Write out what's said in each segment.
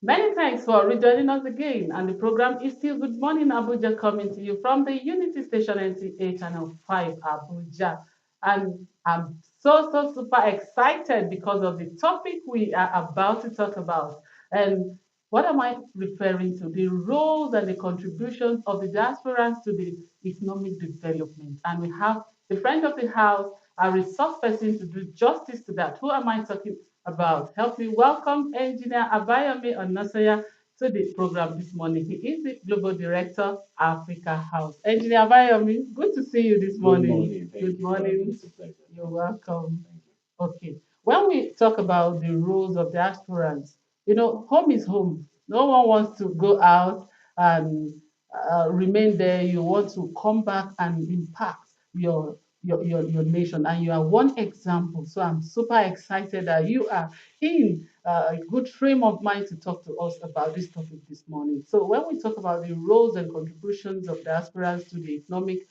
Many thanks for rejoining us again. And the program is still Good Morning Abuja, coming to you from the Unity Station NTA Channel 5 Abuja. And I'm so super excited because of the topic we are about to talk about. And what am I referring to? The roles and the contributions of the diasporans to the economic development. And we have the friend of the house, a resource person to do justice to that. Who am I talking about? Help me welcome Engineer Abayomi Onasaya to the program this morning. He is the Global Director, Africa House. Engineer Abayomi, good to see you this Good morning. morning. Thank Good you. morning. It's a pleasure. You're welcome. Thank you. Okay. When we talk about the roles of diasporans, home is home. No one wants to go out and remain there. You want to come back and impact your nation. And you are one example. So I'm super excited that you are in a good frame of mind to talk to us about this topic this morning. So when we talk about the roles and contributions of diasporans to the economic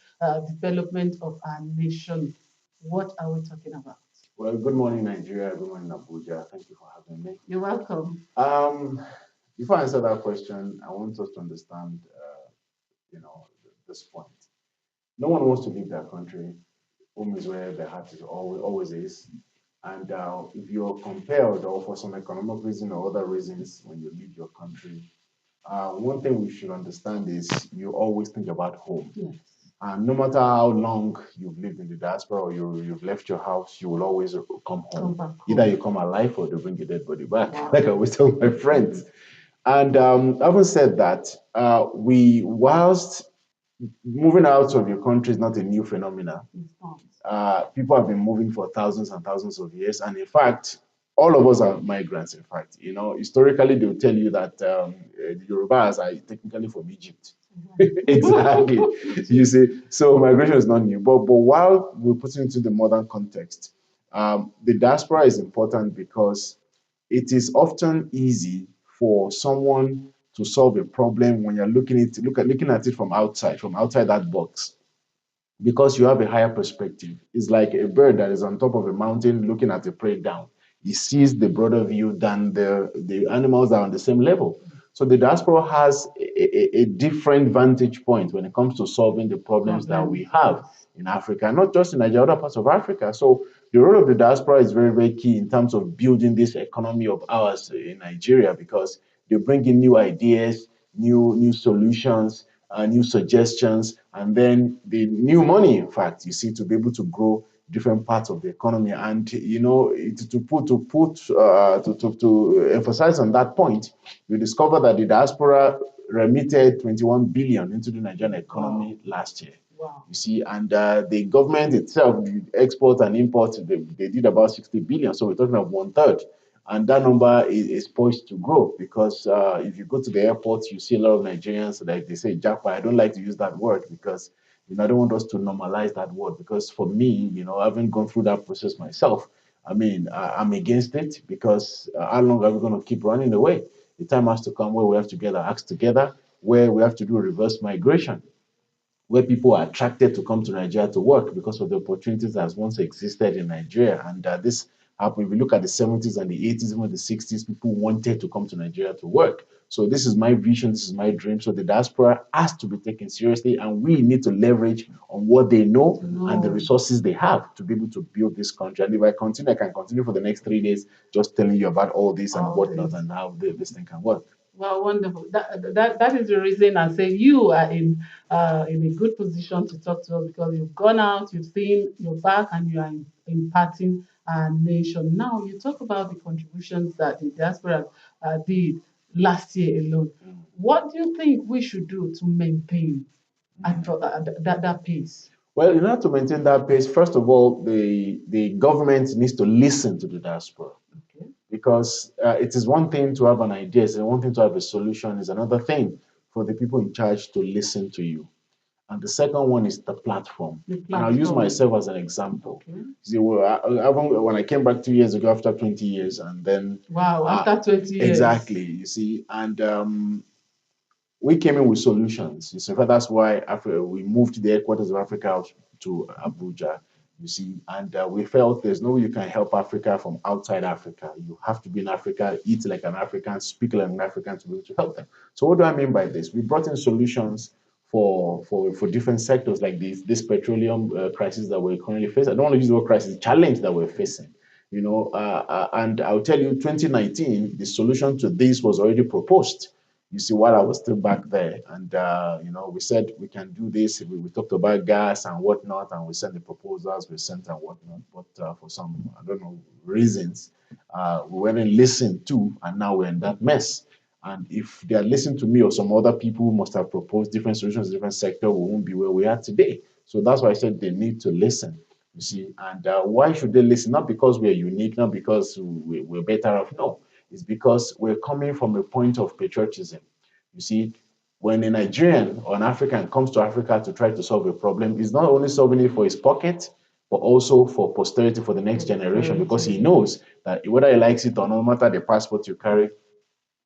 development of our nation, what are we talking about? Well, good morning, Nigeria. Good morning, Abuja. Thank you for having me. You're welcome. Before I answer that question, I want us to understand, this point. No one wants to leave their country. Home is where the heart is always is. And if you're compelled or for some economic reason or other reasons when you leave your country, one thing we should understand is you always think about home. Yes. And no matter how long you've lived in the diaspora or you've left your house, you will always come Come home. back Either home. you come alive or they bring your dead body back, Wow. like I always tell my friends. And having said that, whilst moving out of your country is not a new phenomenon, It's not. people have been moving for thousands and thousands of years. And in fact, all of us are migrants, in fact. Historically, they'll tell you that the Yorubas are technically from Egypt. Exactly. You see, so migration is not new. But while we're putting into the modern context, the diaspora is important because it is often easy for someone to solve a problem when you're looking at it from outside that box, because you have a higher perspective. It's like a bird that is on top of a mountain looking at a prey down. He sees the broader view than the animals that are on the same level. So the diaspora has a different vantage point when it comes to solving the problems that we have in Africa, not just in Nigeria, other parts of Africa. So the role of the diaspora is very, very key in terms of building this economy of ours in Nigeria, because they bring in new ideas, new solutions, new suggestions, and then the new money, in fact, you see, to be able to grow different parts of the economy. And to emphasize on that point, we discovered that the diaspora remitted 21 billion into the Nigerian economy last year. Wow. You see, and the government itself, the export and import, they did about 60 billion. So we're talking about one third. And that number is poised to grow, because if you go to the airports, you see a lot of Nigerians, like they say, Japa. I don't like to use that word because I don't want us to normalize that word, because for me, having gone through that process myself, I mean, I'm against it, because how long are we going to keep running away? The time has to come where we have to get our acts together, where we have to do reverse migration, where people are attracted to come to Nigeria to work because of the opportunities that once existed in Nigeria. And this happened. If you look at the 70s and the 80s, even the 60s, people wanted to come to Nigeria to work. So this is my vision, this is my dream. So the diaspora has to be taken seriously, and we need to leverage on what they know and the resources they have to be able to build this country. And if I continue, I can continue for the next 3 days just telling you about all this and whatnot and how this thing can work. Well, wonderful. That is the reason I say you are in a good position to talk to us, because you've gone out, you've seen your back, and you are imparting our nation. Now you talk about the contributions that the diaspora did last year alone. What do you think we should do to maintain that pace? Well, in order to maintain that pace, first of all, the government needs to listen to the diaspora, Okay. because it is one thing to have an idea, it's one thing to have a solution, it's another thing for the people in charge to listen to you. And the second one is the platform. And I'll use myself as an example. Okay. See, when I came back 2 years ago after 20 years, and then wow, after 20 years. Exactly, you see, and we came in with solutions. So that's why after we moved the headquarters of Africa House to Abuja, You see, and we felt there's no way you can help Africa from outside Africa. You have to be in Africa, eat like an African, speak like an African to be able to help them. So what do I mean by this? We brought in solutions for different sectors like this petroleum crisis that we're currently facing. I don't want to use the word crisis, challenge that we're facing. And I'll tell you, 2019, the solution to this was already proposed. You see, while I was still back there, and we said we can do this. We talked about gas and whatnot, and we sent the proposals, we sent and whatnot. But for some, I don't know, reasons, we weren't listened to, and now we're in that mess. And if they had listened to me or some other people who must have proposed different solutions, different sector, we won't be where we are today. So that's why I said they need to listen. You see, and why should they listen? Not because we're unique, not because we're better off. No, it's because we're coming from a point of patriotism. You see, when a Nigerian or an African comes to Africa to try to solve a problem, he's not only solving it for his pocket, but also for posterity, for the next generation, because he knows that whether he likes it or not, no matter the passport you carry,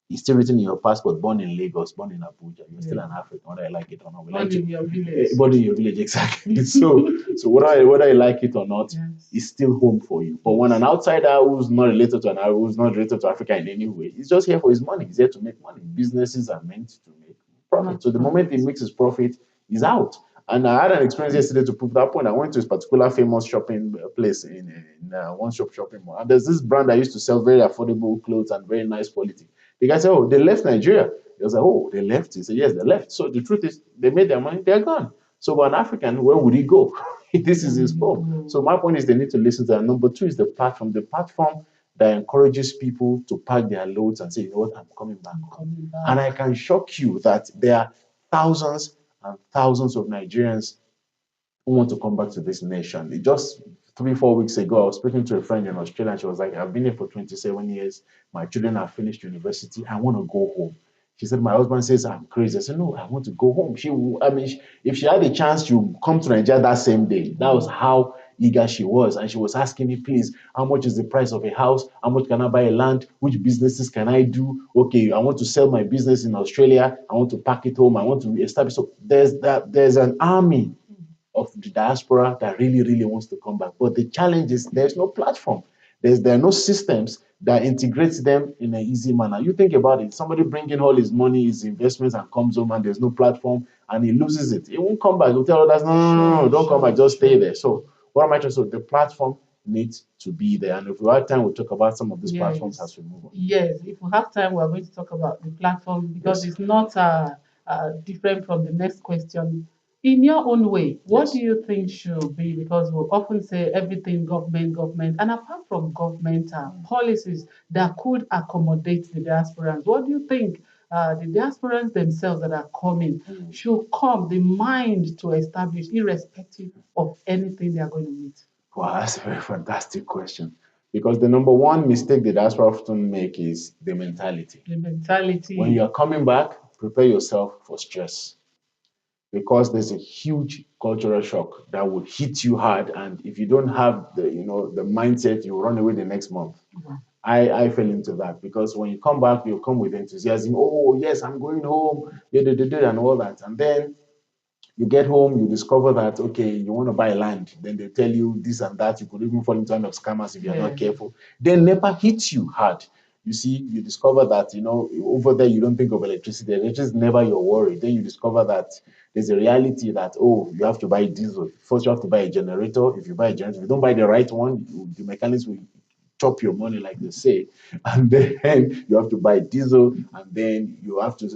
it's still written in your passport, born in Lagos, born in Abuja. You're still an African, whether I like it or not. Born in your village. Born in your village, exactly. So whether you like it or not, it's still home for you. But when an outsider who's not related to who's not related to Africa in any way, he's just here for his money. He's here to make money. Businesses are meant to make profit. So the moment he makes his profit, he's out. And I had an experience yesterday to prove that point. I went to this particular famous shopping place in one shop shopping mall. And there's this brand that used to sell very affordable clothes and very nice quality. The guy said, "Oh, they left Nigeria." He was like, "Oh, they left." He said, "Yes, they left." So the truth is, they made their money, they're gone. So, but an African, where would he go? This is his home. So, my point is, they need to listen to that. Number two is the platform. The platform that encourages people to pack their loads and say, "You know what, I'm coming back home." And I can shock you that there are thousands and thousands of Nigerians who want to come back to this nation. It just 3, 4 weeks ago, I was speaking to a friend in Australia, and she was like, "I've been here for 27 years. My children have finished university. I want to go home." She said, "My husband says I'm crazy." I said, "No, I want to go home." If she had a chance to come to Nigeria that same day, that was how eager she was. And she was asking me, "Please, how much is the price of a house? How much can I buy a land? Which businesses can I do? Okay, I want to sell my business in Australia. I want to pack it home. I want to establish." So there's an army of the diaspora that really, really wants to come back. But the challenge is there's no platform. There are no systems that integrates them in an easy manner. You think about it, somebody bringing all his money, his investments, and comes home and there's no platform and he loses it. He won't come back. He'll tell others, no, don't come back, just stay there. So what am I trying to say? The platform needs to be there. And if we have time, we'll talk about some of these platforms as we move on. Yes, if we have time, we're going to talk about the platform because it's not different from the next question. In your own way, what do you think should be? Because we often say everything government, government, and apart from government policies that could accommodate the diasporans, what do you think the diasporans themselves that are coming should come, the mind to establish, irrespective of anything they are going to meet? Wow, that's a very fantastic question. Because the number one mistake the diaspora often make is the mentality. The mentality. When you are coming back, prepare yourself for stress because there's a huge cultural shock that will hit you hard. And if you don't have the mindset, you run away the next month. I fell into that because when you come back, you come with enthusiasm. Oh, yes, I'm going home, and all that. And then you get home, you discover that, okay, you want to buy land. Then they tell you this and that. You could even fall into hand of scammers if you're not careful. Then NEPA hits you hard. You see, you discover that, over there, you don't think of electricity. Electricity is never your worry. Then you discover that there's a reality that, oh, you have to buy diesel. First, you have to buy a generator. If you buy a generator, if you don't buy the right one, the mechanics will chop your money, like they say. And then you have to buy diesel, and then you have to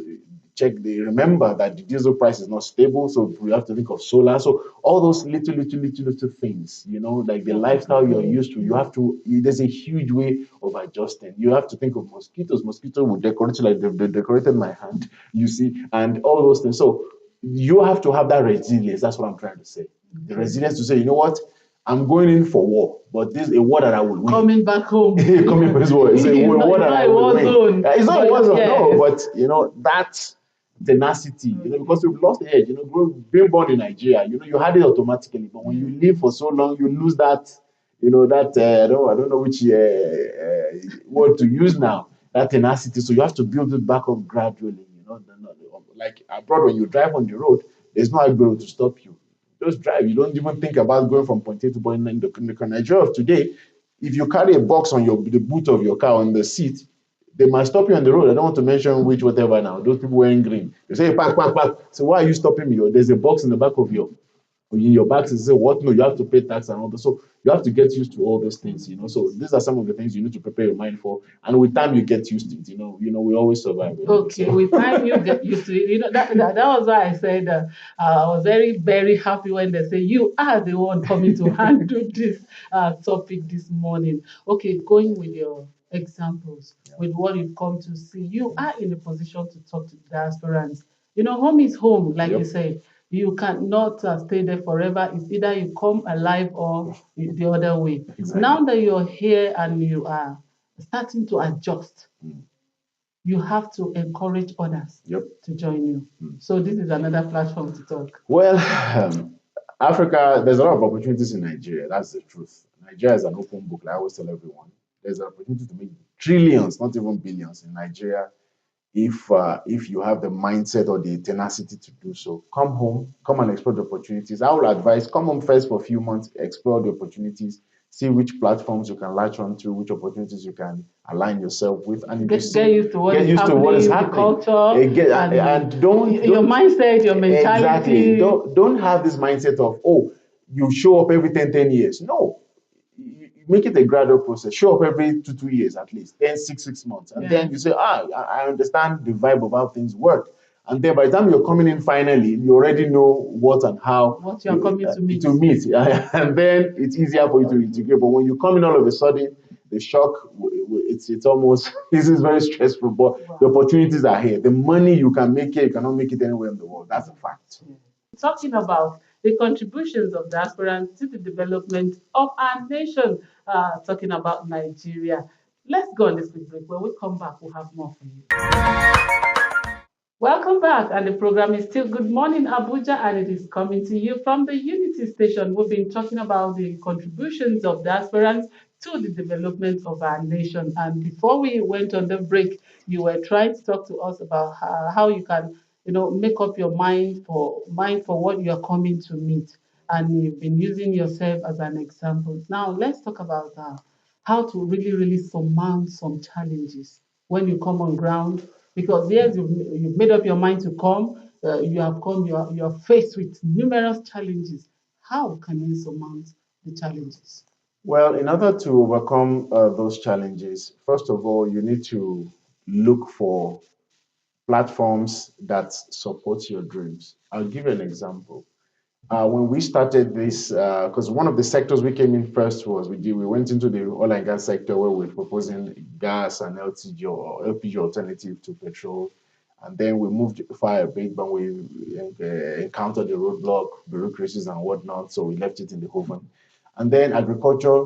remember that the diesel price is not stable, so we have to think of solar. So all those little things, like the lifestyle you're used to, there's a huge way of adjusting. You have to think of mosquitoes. Mosquitoes will decorate you like they decorated my hand, you see, and all those things. So you have to have that resilience. That's what I'm trying to say. The resilience to say, you know what? I'm going in for war, but this is a war that I will win. Coming back home. Coming back home. It's a war that I will win. It's not a war zone, no, but that tenacity, because we've lost the edge. Being born in Nigeria, you had it automatically, but when you live for so long, you lose that. I don't know which word to use now. That tenacity. So you have to build it back up gradually. Like abroad, when you drive on the road, there's no ability to stop you. Just drive. You don't even think about going from point A to point B. In the Nigeria of today, if you carry a box on the boot of your car on the seat, they might stop you on the road. I don't want to mention which whatever now. Those people wearing green. They say, park, park, park. So why are you stopping me? There's a box in the back of your bags. And say, what? No, you have to pay tax and all that. So you have to get used to all those things. So these are some of the things you need to prepare your mind for. And with time, you get used to it. We always survive. Okay, So, with time you get used to it. That was why I said I was very, very happy when they say you are the one coming to handle this topic this morning. Okay, going with your examples, with what you've come to see, you are in a position to talk to diasporans. Home is home, like you yep, said. You cannot stay there forever. It's either you come alive or the other way. exactly. Now that you're here and you are starting to adjust, you have to encourage others Yep. to join you. So this is another platform to talk. Well, Africa, there's a lot of opportunities in Nigeria. That's the truth. Nigeria is an open book, like I always tell everyone. There's an opportunity to make trillions, not even billions, in Nigeria if you have the mindset or the tenacity to do so. Come home, come and explore the opportunities. I would advise come home first for a few months, explore the opportunities, see which platforms you can latch on to, which opportunities you can align yourself with, and Get used to what is happening, the culture, and don't your mindset, your mentality. Exactly. Don't have this mindset of, oh, you show up every 10 years. No, you make it a gradual process. Show up every 2 years at least, then 6 months. And then you say, I understand the vibe of how things work. And then by the time you're coming in finally, you already know what and how what you're coming to meet. And then it's easier for you to integrate. But when you come in all of a sudden, the shock, it's almost, this is very stressful, but the opportunities are here. The money you can make here, you cannot make it anywhere in the world. That's a fact. Talking about the contributions of diasporans to the development of our nation, talking about Nigeria. Let's go on this quick break. When we come back, we'll have more for you. Welcome back, and the program is still Good Morning Abuja, and it is coming to you from the Unity Station. We've been talking about the contributions of diasporans to the development of our nation. And before we went on the break, you were trying to talk to us about how you can, make up your mind for what you are coming to meet. And you've been using yourself as an example. Now, let's talk about how to really, really surmount some challenges when you come on ground. Because yes, you've made up your mind to come, you have come, you're faced with numerous challenges. How can you surmount the challenges? Well, in order to overcome those challenges, first of all, you need to look for platforms that support your dreams. I'll give you an example. When we started this, because one of the sectors we came in first we went into the oil and gas sector where we're proposing gas and LPG alternative to petrol. And then we moved far a bit, but we encountered the roadblock, bureaucracies and whatnot. So we left it in the oven. And then agriculture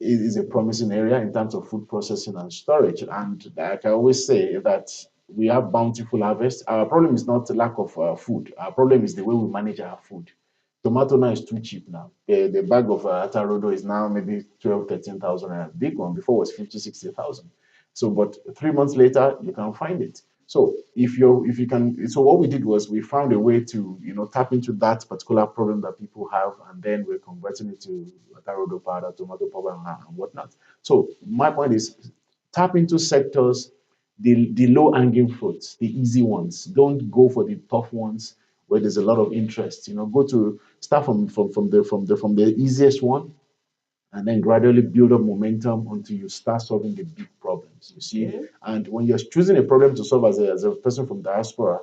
is a promising area in terms of food processing and storage. And like I always say that we have bountiful harvest. Our problem is not the lack of food. Our problem is the way we manage our food. Tomato now is too cheap now. The bag of atarodo is now maybe 12, 13,000. A big one before was 50, 60,000. So, but 3 months later, you can find it. So if you can, so what we did was we found a way to, tap into that particular problem that people have, and then we're converting it to atarodo powder, tomato powder, and whatnot. So my point is tap into sectors, the low hanging fruits, the easy ones. Don't go for the tough ones where there's a lot of interest. Go to start from the easiest one, and then gradually build up momentum until you start solving the big problems. You see, and when you're choosing a problem to solve as a person from diaspora,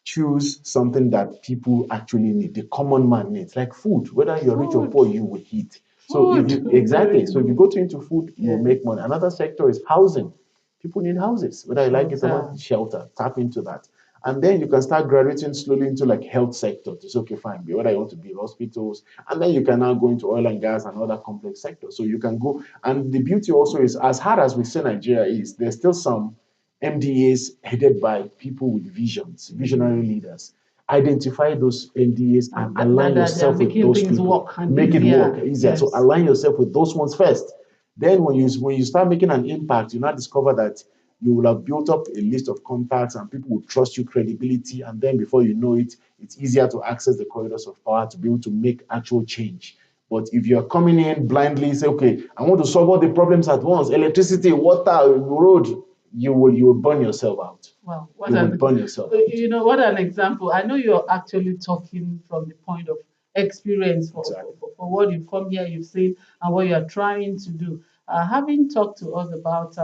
choose something that people actually need, the common man needs, like food. Whether you're rich or poor, you will eat. So if you exactly, so if you go into food, you will make money. Another sector is housing. People need houses, whether you like it or not, shelter. Tap into that. And then you can start graduating slowly into like health sector. It's okay, fine. Whether you want to build hospitals, and then you can now go into oil and gas and other complex sectors. So you can go. And the beauty also is, as hard as we say Nigeria is, there's still some MDAs headed by people with visions, visionary leaders. Identify those MDAs and align yourself with those people. Make it work easier. So align yourself with those ones first. Then when you start making an impact, you now discover that you will have built up a list of contacts and people will trust you credibility. And then before you know it, it's easier to access the corridors of power to be able to make actual change. But if you're coming in blindly, say, okay, I want to solve all the problems at once, electricity, water, road, you will burn yourself out. Wow, what You will an burn yourself out. what an example. I know you're actually talking from the point of experience Exactly. for what you've come here, you've seen, and what you're trying to do. Having talked to us about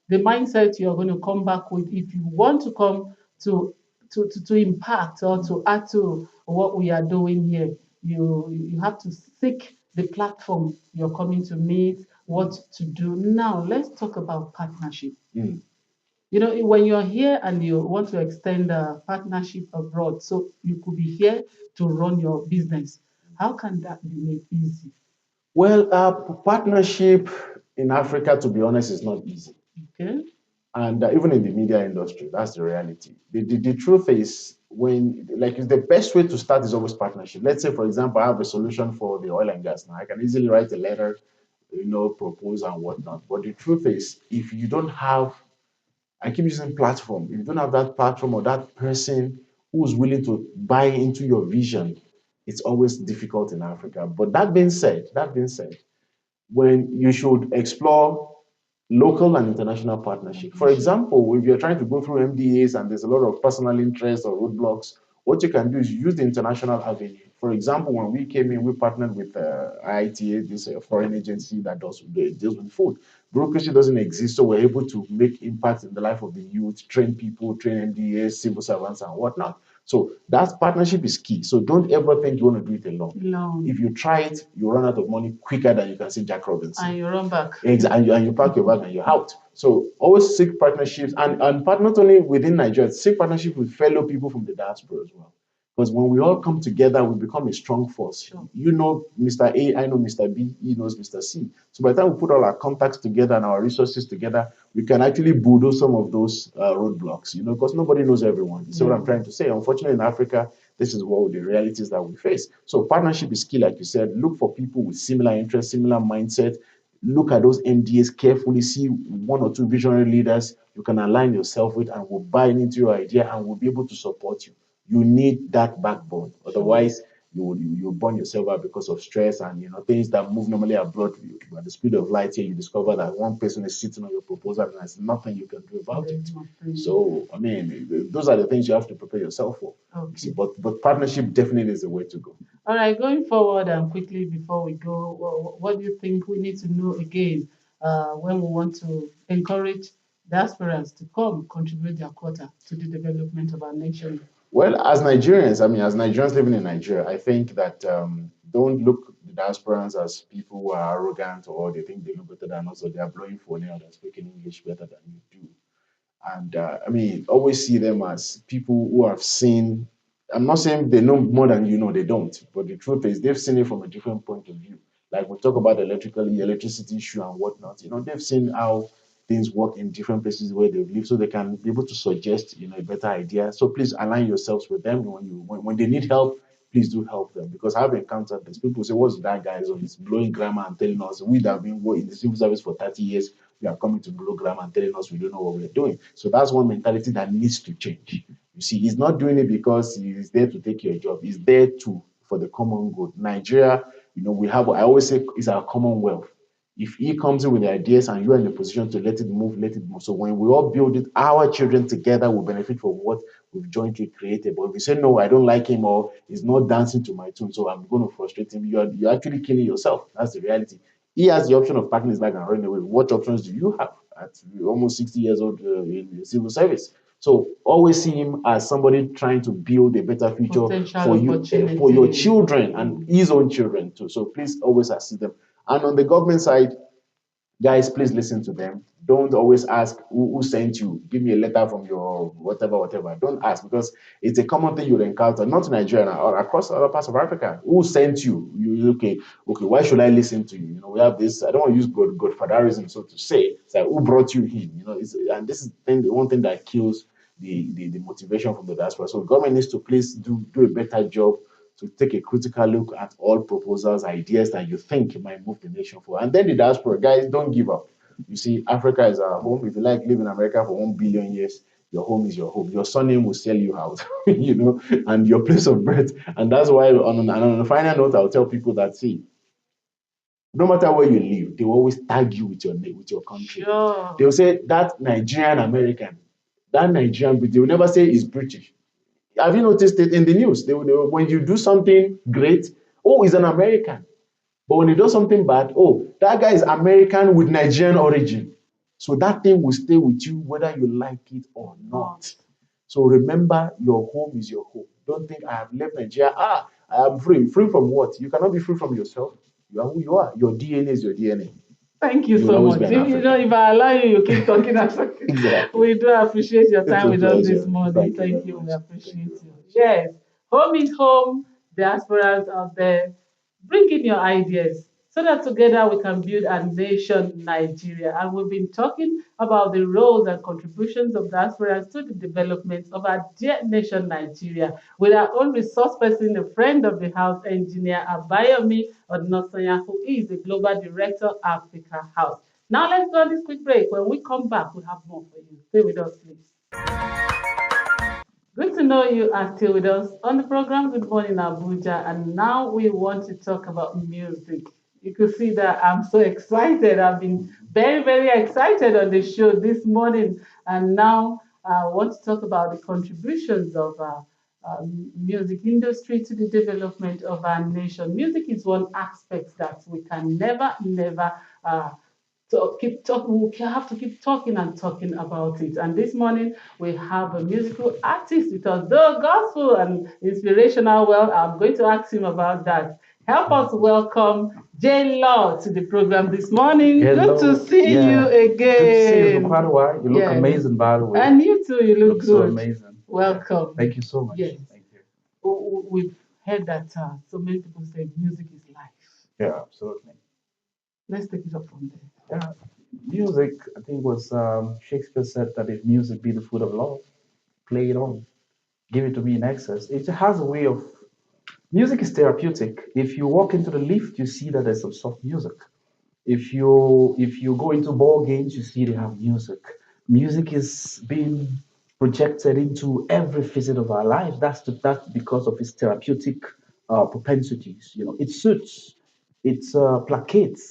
the mindset you're going to come back with if you want to come to to impact or to add to what we are doing here, you have to seek the platform you're coming to meet, what to do. Now, let's talk about partnership. Mm. When you're here and you want to extend a partnership abroad, so you could be here to run your business, how can that be made easy? Well, partnership in Africa, to be honest, is not easy. Okay. And even in the media industry, that's the reality. The truth is, when like the best way to start is always partnership. Let's say, for example, I have a solution for the oil and gas now. I can easily write a letter, propose and whatnot. But the truth is, if you don't have, I keep using platform, if you don't have that platform or that person who's willing to buy into your vision, it's always difficult in Africa. But that being said, when you should explore local and international partnership. For example, if you're trying to go through MDAs and there's a lot of personal interest or roadblocks, what you can do is use the international avenue. For example, when we came in, we partnered with IITA, this foreign agency that deals with food. Bureaucracy doesn't exist, so we're able to make impact in the life of the youth, train people, train MDAs, civil servants, and whatnot. So that partnership is key. So don't ever think you want to do it alone. No. If you try it, you run out of money quicker than you can see Jack Robinson. And you run back. Exactly. And you pack your bag and you're out. So always seek partnerships and not only within Nigeria, seek partnership with fellow people from the diaspora as well. Because when we all come together, we become a strong force. Sure. You know Mr. A, I know Mr. B, he knows Mr. C. So by the time we put all our contacts together and our resources together, we can actually bulldoze some of those roadblocks, because nobody knows everyone. You see what I'm trying to say? Unfortunately, in Africa, this is what the realities that we face. So partnership is key, like you said. Look for people with similar interests, similar mindset. Look at those MDAs carefully, see one or two visionary leaders you can align yourself with and will buy into your idea and will be able to support you. You need that backbone. Otherwise, you burn yourself out because of stress and things that move normally abroad. At the speed of light here, you discover that one person is sitting on your proposal and there's nothing you can do about it. So, I mean, those are the things you have to prepare yourself for. You see, but partnership definitely is the way to go. All right, going forward and quickly before we go, what do you think we need to know again when we want to encourage diasporans to come contribute their quota to the development of our nation? Well, as Nigerians living in Nigeria, I think that don't look the diasporans as people who are arrogant or they think they know better than us or they are blowing for or they're speaking English better than you do. And always see them as people who have seen. I'm not saying they know more than you know, they don't. But the truth is, they've seen it from a different point of view. Like we talk about electricity issue and whatnot. They've seen how things work in different places where they've lived, so they can be able to suggest, a better idea. So please align yourselves with them when they need help. Please do help them because I've encountered this. People say, "What's that guy on? He's blowing grammar and telling us we that have been in the civil service for 30 years. We are coming to blow grammar and telling us we don't know what we're doing." So that's one mentality that needs to change. You see, he's not doing it because he's there to take your job. He's there to for the common good. Nigeria, we have. I always say, is our commonwealth. If he comes in with the ideas and you're in a position to let it move, let it move. So when we all build it, our children together will benefit from what we've jointly created. But if you say, no, I don't like him or he's not dancing to my tune, so I'm going to frustrate him, you're actually killing yourself. That's the reality. He has the option of packing his bag and running away. What options do you have at almost 60 years old in the civil service? So always see him as somebody trying to build a better future for you, for your children and his own children too. So please always assist them. And on the government side, guys, please listen to them. Don't always ask who sent you. Give me a letter from your whatever, whatever. Don't ask because it's a common thing you'll encounter, not in Nigeria or across other parts of Africa. Who sent you? Okay, why should I listen to you? We have this, I don't want to use godfatherism, so to say. It's like, who brought you in? And this is the one thing that kills the motivation from the diaspora. So government needs to please do a better job to take a critical look at all proposals, ideas that you think might move the nation forward. And then the diaspora, guys, don't give up. You see, Africa is our home. If you like live in America for 1 billion years, your home is your home. Your surname will sell you out, and your place of birth. And that's why on a final note, I'll tell people that, see, no matter where you live, they will always tag you with your name, with your country. Sure. They will say that Nigerian American, that Nigerian, but they will never say he's British. Have you noticed it in the news? When you do something great, oh, he's an American. But when you do something bad, oh, that guy is American with Nigerian origin. So that thing will stay with you whether you like it or not. So remember, your home is your home. Don't think I have left Nigeria. I am free. Free from what? You cannot be free from yourself. You are who you are. Your DNA is your DNA. Thank you You will so always much. be an African. If I allow you, you keep talking and talking. Exactly. We do appreciate your It's time a with us this pleasure. morning. Thank you Thank very you. We much. appreciate Thank you you. very much. Yes, home is home. Diasporans out there, bring in your ideas so that together we can build a nation, Nigeria. And we've been talking about the roles and contributions of diasporans to the development of our dear nation, Nigeria, with our own resource person, a friend of the house, engineer Abayomi Odnosanya, who is the Global Director, Africa House. Now let's go on this quick break. When we come back, we'll have more for you. Stay with us, please. Good to know you are still with us on the program Good Morning Abuja, and now we want to talk about music. You can see that I'm so excited. I've been very, very excited on the show this morning, and now I want to talk about the contributions of music industry to the development of our nation. Music is one aspect that we can never so keep talking. We have to keep talking and talking about it. And this morning we have a musical artist with us, the gospel and inspirational. Well, I'm going to ask him about that. Help us welcome J Law to the program this morning. Hello. Good to see you again. Good to see you for quite a while. You look Yes. amazing, by the way. And you too. You look so good. amazing. Welcome. Thank you so much. Yes. Thank you. We've heard that so many people say music is life. Yeah, absolutely. Let's take it up from there. Yeah, music. I think was Shakespeare said that if music be the food of love, play it on, give it to me in excess. It has a way of music is therapeutic. If you walk into the lift, you see that there's some soft music. If you go into ball games, you see they have music. Music is being projected into every facet of our lives. That's because of its therapeutic propensities. It suits, it placates.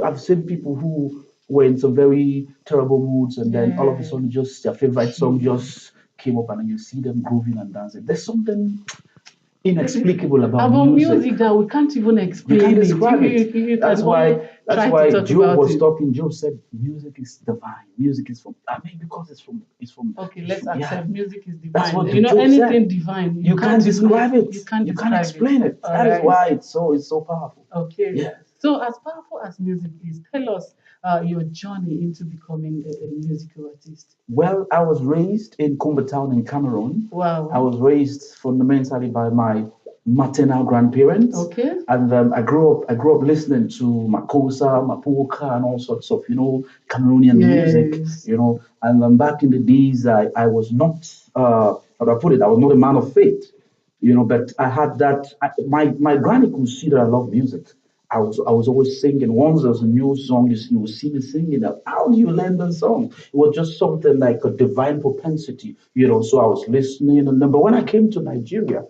I've seen people who were in some very terrible moods, and then all of a sudden, just their favorite song just came up, and then you see them grooving and dancing. There's something inexplicable about music that we can't even explain. You can't describe it. it. That's why Job was talking. Job said, "Music is divine. Music is from." I mean, because it's from. Okay, let's accept music is divine. That's what Job said. anything divine. You can't describe it. You can't explain it. That is why it's so powerful. Okay. Yeah. So as powerful as music is, tell us your journey into becoming a musical artist. Well, I was raised in Kumba Town in Cameroon. Wow. I was raised fundamentally by my maternal grandparents. Okay. And I grew up listening to Makosa, Mapuka, and all sorts of Cameroonian music. And back in the days, I was not how do I put it? I was not a man of faith. But I had that. My granny could see that I love music. I was always singing. Once there's a new song, you will see me singing. How do you learn the song? It was just something like a divine propensity, So I was listening, and then, but when I came to Nigeria,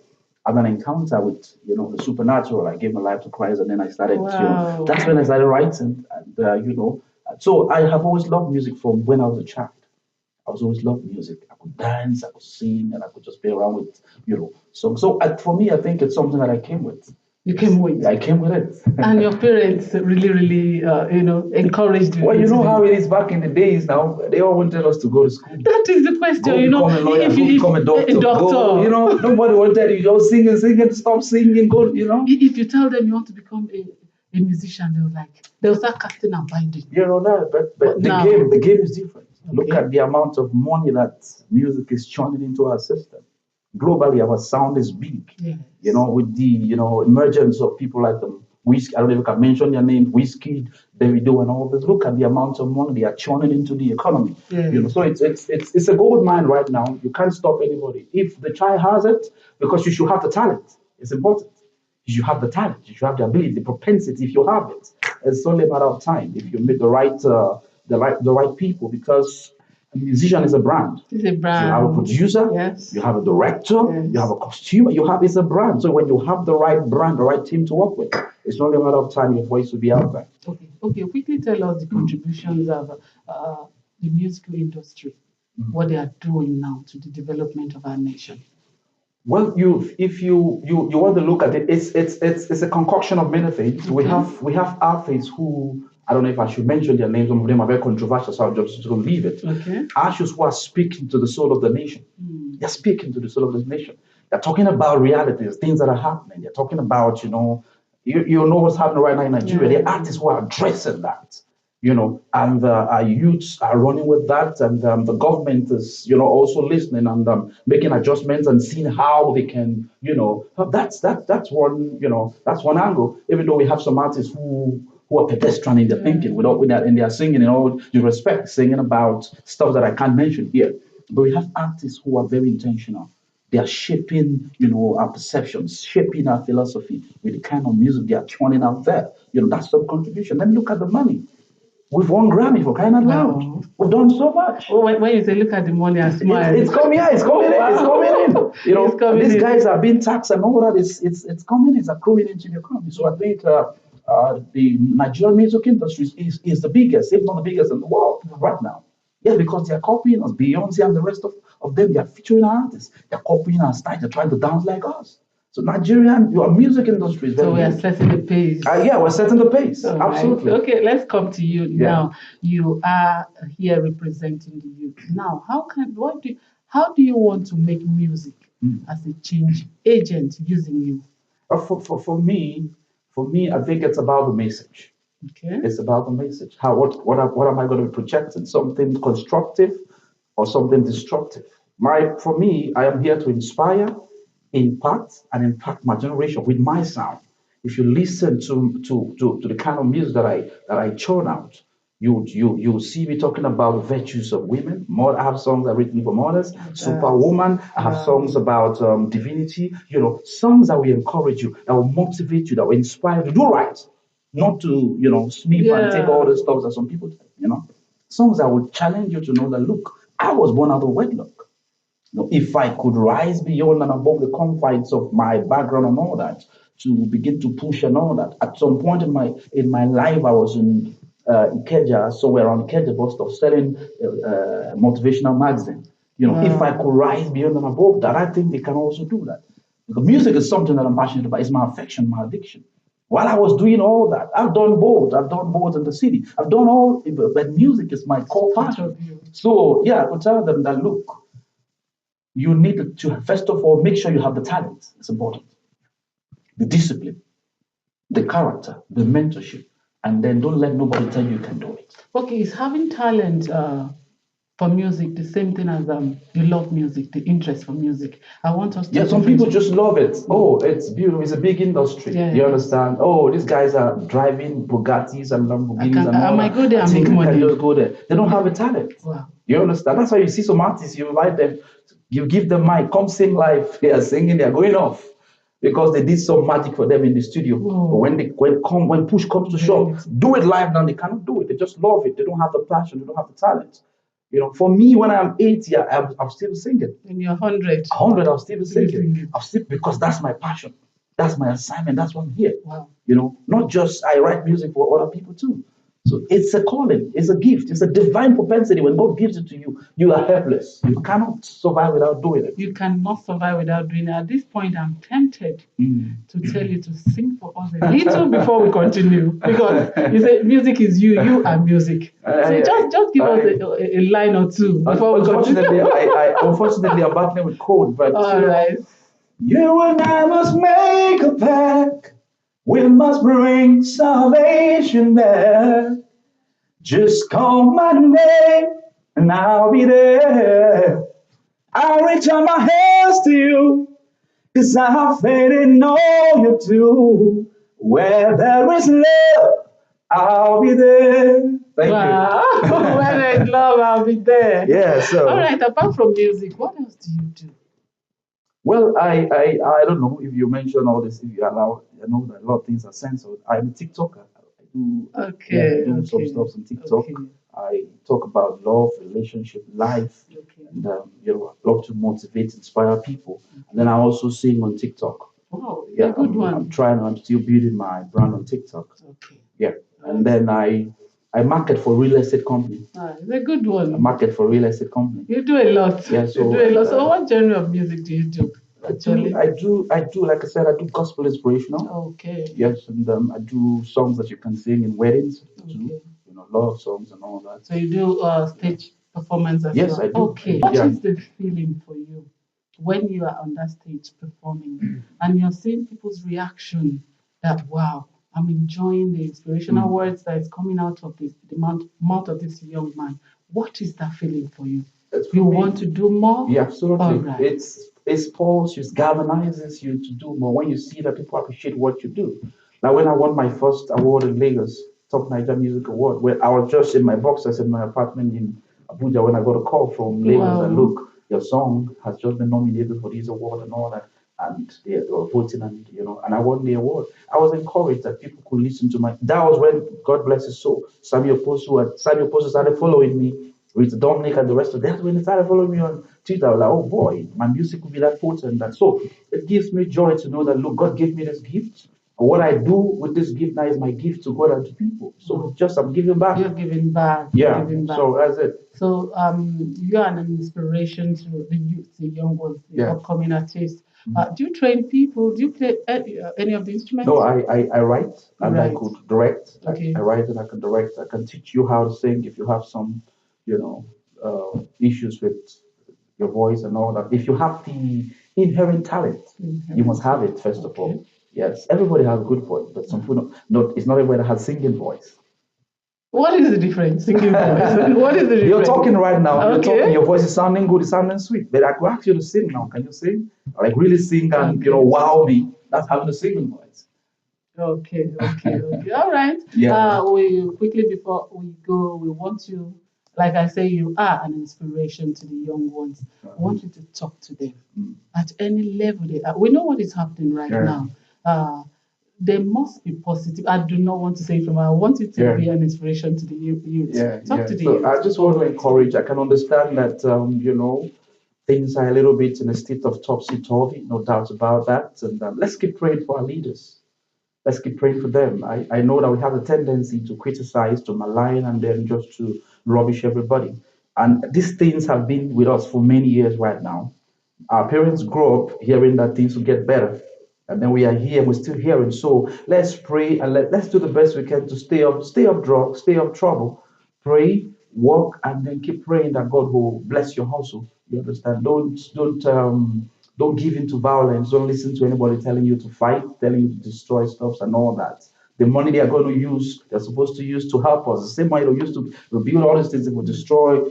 I had an encounter with the supernatural. I gave my life to Christ, and then I started. Wow. That's when I started writing, and So I have always loved music from when I was a child. I was always loved music. I could dance, I could sing, and I could just play around with songs. So for me, I think it's something that I came with. You came with. I came with it. And your parents really, encouraged you. Well, you know how it is back in the days now. They all wanted us to go to school. That is the question. Go become a lawyer, go become a doctor. Go, nobody wanted you. Just singing, stop singing, go, If you tell them you want to become a musician, they'll start casting and binding. But the game is different. Okay. Look at the amount of money that music is churning into our system. Globally, our sound is big. Yes. With the emergence of people like them, Whiskey, I don't know if I can mention their name, Whiskey, Davido, and all this. Look at the amount of money they are churning into the economy. Yes. So it's a gold mine right now. You can't stop anybody. If the child has it, because you should have the talent. It's important. You should have the talent. You should have the ability, the propensity. If you have it, it's only a matter of time. If you make the right the right people, because a musician is a brand. It's a You have a brand. producer, Yes. you have a director, you have Yes. a costumer, it's a brand. So when you have the right brand, the right team to work with, it's only a matter of time your voice will be out there. Okay. Okay. Quickly tell us the contributions of the musical industry, what they are doing now to the development of our nation. Well, if you want to look at it, it's a concoction of many things. We have artists who, I don't know if I should mention their names. Some of them are very controversial, so I'll just gonna leave it. Okay. Artists who are speaking to the soul of the nation. They're speaking to the soul of the nation. They're talking about realities, things that are happening. They're talking about, you know what's happening right now in Nigeria. Yeah. The artists who are addressing that, and our youths are running with that, and the government is, also listening and making adjustments and seeing how they can, that's one angle. Even though we have some artists who are pedestrian in their thinking, with that, and they are singing in all due respect, singing about stuff that I can't mention here. But we have artists who are very intentional. They are shaping, our perceptions, shaping our philosophy with the kind of music they are churning out there. That's some contribution. Then look at the money. We've won Grammy for crying out loud. Wow. We've done so much. Well, when you say look at the money and smile, It's coming, yeah, it's coming in. It's coming in. It's coming these in. guys are being taxed and all that. It's coming. It's accruing into the economy. So I think the Nigerian music industry is the biggest, if not the biggest in the world right now. Yes, because they are copying us. Beyonce and the rest of them, they are featuring our artists. They're copying our style. They're trying to dance like us. So your music industry is very so we are good. setting the pace. Yeah, we're setting the pace. All right. Absolutely. Okay, let's come to you Yeah. now. You are here representing the youth. Now, how do you want to make music as a change agent using youth? For me, I think it's about the message. Okay. It's about the message. What am I going to be projecting? Something constructive or something destructive? For me, I am here to inspire, impact my generation with my sound. If you listen to the kind of music that I churn out, you see me talking about the virtues of women. More, I have songs that are written for mothers, superwoman. I have songs about divinity. Songs that will encourage you, that will motivate you, that will inspire you to do right, not to sniff and take all the stuff that some people do. Songs that will challenge you to know that, look, I was born out of wedlock. If I could rise beyond and above the confines of my background and all that, to begin to push and all that. At some point in my life, I was in Ikeja, somewhere around Ikeja bus stop, selling motivational magazine. If I could rise beyond and above that, I think they can also do that. Because music is something that I'm passionate about. It's my affection, my addiction. While I was doing all that, I've done both. I've done both in the city. I've done all, but music is my core passion. So yeah, I could tell them that, look, you need to first of all make sure you have the talent. It's important. The discipline, the character, the mentorship, and then don't let nobody tell you can do it. Okay, is having talent for music the same thing as you love music, the interest for music? I want us to. Yeah, some people just love it. Oh, it's beautiful. It's a big industry. Yeah. You understand? Oh, these guys are driving Bugattis and Lamborghinis and all I might go there I and think make I can money. just go there. They don't have a talent. Wow. You understand? That's why you see some artists, you invite them, you give them mic, come sing live. They are singing, they are going off because they did some magic for them in the studio. But when push comes to shove, do it live now. They cannot do it. They just love it. They don't have the passion. They don't have the talent. For me, when I'm 80, I'm still singing. When you're 100. 100, I'm still singing. Because that's my passion. That's my assignment. That's why I'm here. Wow. Not just I write music for other people too. So it's a calling, it's a gift, it's a divine propensity. When God gives it to you, you are helpless. You cannot survive without doing it. You cannot survive without doing it. At this point, I'm tempted to tell you to sing for us a little before we continue. Because you say music is you are music. So just give us a line or two before we continue. Unfortunately, I'm battling with cold, but all right. You and I must make a pact. We must bring salvation back. Just call my name and I'll be there. I'll reach out my hands to you, 'cause I have faith in all you do. Where there is love, I'll be there. Thank you. Where there is love, I'll be there. Yeah, so. All right, apart from music, what else do you do? Well, I don't know if you mention all this, if you allow, I know that a lot of things are censored. I'm a TikToker. I do some stuff on TikTok. Okay. I talk about love, relationship, life, Okay. and I love to motivate, inspire people. And then I also sing on TikTok. Wow, it's a Yeah, good I'm one. trying. I'm still building my brand on TikTok. Okay. Yeah, and Nice. then I market for real estate company. It's a good I one. market for real estate company. You do a lot. Yeah, You do so a lot. So, what genre of music do you do actually? I do. Like I said, I do gospel inspirational. Okay. Yes, and I do songs that you can sing in weddings too. Okay. Love songs and all that. So you do stage performance as Yes, well. I do. Okay. What Yeah. is the feeling for you when you are on that stage performing and you're seeing people's reaction that wow, I'm enjoying the inspirational words that is coming out of the mouth of this young man. What is that feeling for you? For You me, want to do more? yeah, absolutely. All right. It's pulls, it galvanizes you to do more when you see that people appreciate what you do. Now, when I won my first award in Lagos, Top Niger Music Award, where I was just in my boxers in my apartment in Abuja when I got a call from Lagos that Wow. look, your song has just been nominated for this award and all that. And they were voting, and and I won the award. I was encouraged that people could listen to my. That was when God bless his soul. Samuel Posu started following me with Dominic and the rest of them. That's when they started following me on Twitter. I was like, oh boy, my music could be that potent. And so it gives me joy to know that look, God gave me this gift. And what I do with this gift now is my gift to God and to people. So just I'm giving back. You're giving back. Yeah. You're giving back. So that's it. So you are an inspiration to the youth, the young ones, the Yeah. upcoming artists. Do you train people? Do you play any of the instruments? No, I write and I Right. could direct. Okay. I write and I can direct. I can teach you how to sing if you have some, issues with your voice and all that. If you have the inherent talent, you must have it first of all. Yes, everybody has a good voice, but some people not. It's not everybody that has singing voice. What is the difference? Singing voice. What is the difference? You're talking right now. You're Okay. talking. Your voice is sounding good. It's sounding sweet. But I could ask you to sing now. Can you sing? Like really sing and Okay. wow me. That's having a singing voice. Okay, okay, okay. All right. Yeah. We quickly before we go, we want you, like I say, you are an inspiration to the young ones. I want you to talk to them at any level they are. We know what is happening right Yeah. now. They must be positive. I do not want to say from. I want you to be an inspiration to the youth. Talk to the So youth. I just want to encourage. I can understand that things are a little bit in a state of topsy turvy, no doubt about that. And let's keep praying for our leaders. Let's keep praying for them. I know that we have a tendency to criticize, to malign, and then just to rubbish everybody. And these things have been with us for many years right now. Our parents grew up hearing that things will get better. And then we are here, we're still hearing. So let's pray and let's do the best we can to stay up drug, stay up trouble. Pray, work, and then keep praying that God will bless your hustle. You understand? Don't give in to violence. Don't listen to anybody telling you to fight, telling you to destroy stuff and all that. The money they are going to use, they're supposed to use to help us. The same money they'll use to rebuild all these things that will destroy,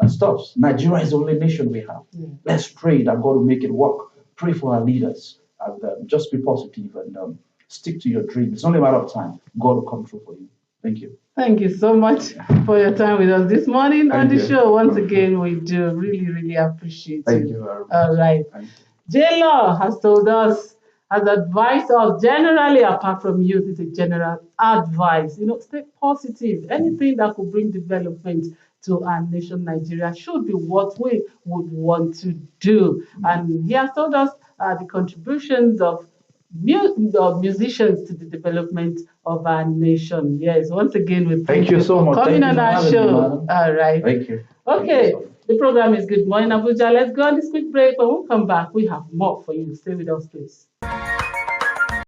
stuff. Nigeria is the only nation we have. Let's pray that God will make it work. Pray for our leaders and just be positive and stick to your dream. It's only a matter of time. God will come through for you. Thank you. Thank you so much for your time with us this morning on Thank the you. show. Once again, we do really, really appreciate Thank you. you very much. All right. Thank you. J-Law has told us, has advised us generally, apart from youth, it's a general advice. Stay positive. Anything that could bring development to our nation, Nigeria, should be what we would want to do. And he has told us the contributions of musicians to the development of our nation. Yes, once again, we thank you so for much. coming Thank you on for our having me, show. madam. All right. Thank you. Okay, Thank you. the program is Good Morning Abuja. Let's go on this quick break. When we come back, we have more for you. Stay with us, please.